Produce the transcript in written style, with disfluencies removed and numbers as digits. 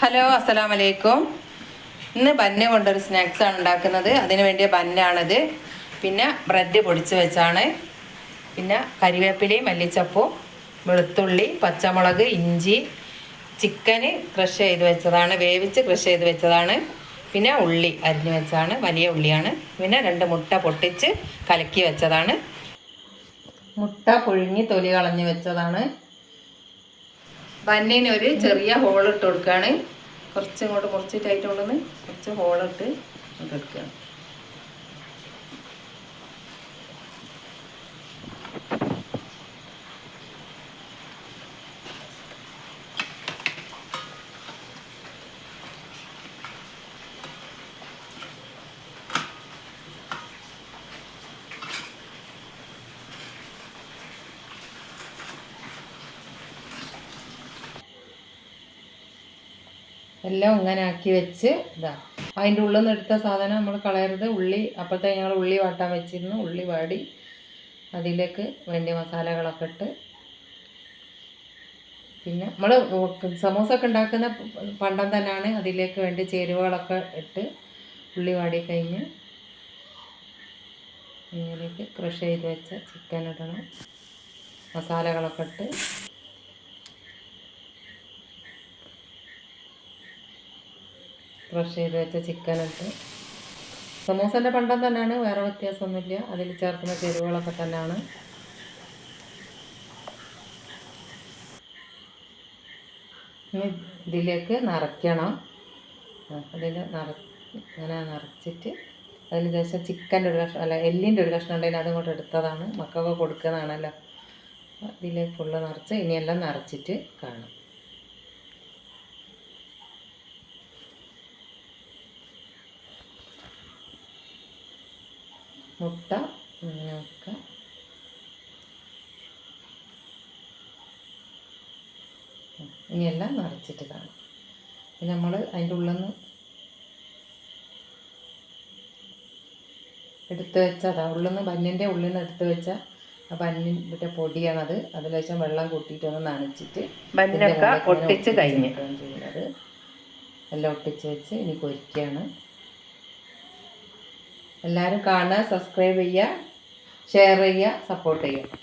Hello, അസ്സലാമു അലൈക്കും. ഇന്ന് ബന്ന് കൊണ്ടൊരു സ്നാക്സാണ് ഉണ്ടാക്കുന്നത്. അതിന് വേണ്ടിയ ബന്നാണിത്. പിന്നെ ബ്രെഡ് പൊടിച്ച് വെച്ചാണ്. പിന്നെ കരിവേപ്പിലയും മല്ലിച്ചപ്പും വെളുത്തുള്ളി പച്ചമുളക് ഇഞ്ചി ചിക്കന് ക്രഷ് ചെയ്ത് വെച്ചതാണ്, വേവിച്ച് ക്രഷ് ചെയ്ത് വെച്ചതാണ്. പിന്നെ ഉള്ളി അരിഞ്ഞ് വെച്ചാണ്, വലിയ ഉള്ളിയാണ്. പിന്നെ 2 മുട്ട പൊട്ടിച്ച് കലക്കി വെച്ചതാണ്. മുട്ട പുഴുങ്ങി തൊലി കളഞ്ഞ് വെച്ചതാണ്. ബന്നിനൊരു ചെറിയ ഹോൾ ഇട്ട് കൊടുക്കുകയാണ്. കുറച്ച് ഇങ്ങോട്ട് മുറിച്ചിട്ടായിട്ടുണ്ടെന്ന് കുറച്ച് ഹോളിട്ട് ഇങ്ങോട്ട് എടുക്കുകയാണ്. എല്ലാം ഇങ്ങനെ ആക്കി വെച്ച് ഇതാ അതിൻ്റെ ഉള്ളിൽ നിന്ന് എടുത്ത സാധനം നമ്മൾ കളയരുത്. ഉള്ളി അപ്പോഴത്തെ ഞങ്ങൾ ഉള്ളി വാട്ടാൻ വെച്ചിരുന്നു. ഉള്ളി വാടി അതിലേക്ക് വേണ്ടിയ മസാലകളൊക്കെ ഇട്ട്, പിന്നെ നമ്മൾ സമൂസ ഒക്കെ ഉണ്ടാക്കുന്ന പണ്ടം തന്നെയാണ്. അതിലേക്ക് വേണ്ടി ചേരുവകളൊക്കെ ഇട്ട് ഉള്ളി വാടി കഴിഞ്ഞ് ഇതിലേക്ക് ക്രഷ് ചെയ്ത് വെച്ച ചിക്കൻ ഇടണം. മസാലകളൊക്കെ ഇട്ട് ക്രഷ് ചെയ്ത് വെച്ച ചിക്കൻ ഇട്ട്, സമൂസൻ്റെ പണ്ടം തന്നെയാണ്, വേറെ വ്യത്യാസമൊന്നുമില്ല. അതിൽ ചേർക്കുന്ന ചേരുവകളൊക്കെ തന്നെയാണ്. ഇനി ഇതിലേക്ക് നിറയ്ക്കണം. അതിൽ ഇങ്ങനെ നിറച്ചിട്ട് അതിന് ശേഷം ചിക്കൻ്റെ ഒരു കഷ്ണം, അല്ല എല്ലിൻ്റെ ഒരു കഷ്ണം ഉണ്ടെങ്കിൽ അതുകൊണ്ട് എടുത്തതാണ്, മക്കൾക്ക് കൊടുക്കുന്നതാണല്ലോ. ഇതിലേക്ക് ഫുള്ള് നിറച്ച് ഇനിയെല്ലാം നിറച്ചിട്ട് കാണാം. മുട്ട ഇങ്ങനെ വെക്കുക. ഇനിയെല്ലാം നിറച്ചിട്ട് കാണാം. പിന്നെ നമ്മൾ അതിൻ്റെ ഉള്ളിൽ നിന്ന് എടുത്ത് വെച്ചതാ, ഉള്ളിൽ നിന്ന് ബന്നിൻ്റെ ഉള്ളിൽ നിന്ന് എടുത്ത് വെച്ച ആ ബന്നിൻ്റെ പൊടിയാണത്. അതിൽ വെച്ചാൽ വെള്ളം കൂട്ടിയിട്ട് ഒന്ന് നനച്ചിട്ട് ബന്നൊക്കെ ഒട്ടിച്ച് കഴിഞ്ഞ് ചെയ്യുന്നത്. എല്ലാം ഒട്ടിച്ച് വെച്ച് ഇനി പൊരിക്കുകയാണ്. എല്ലാവരും കാണുക, സബ്സ്ക്രൈബ് ചെയ്യുക, ഷെയർ ചെയ്യുക, സപ്പോർട്ട് ചെയ്യുക.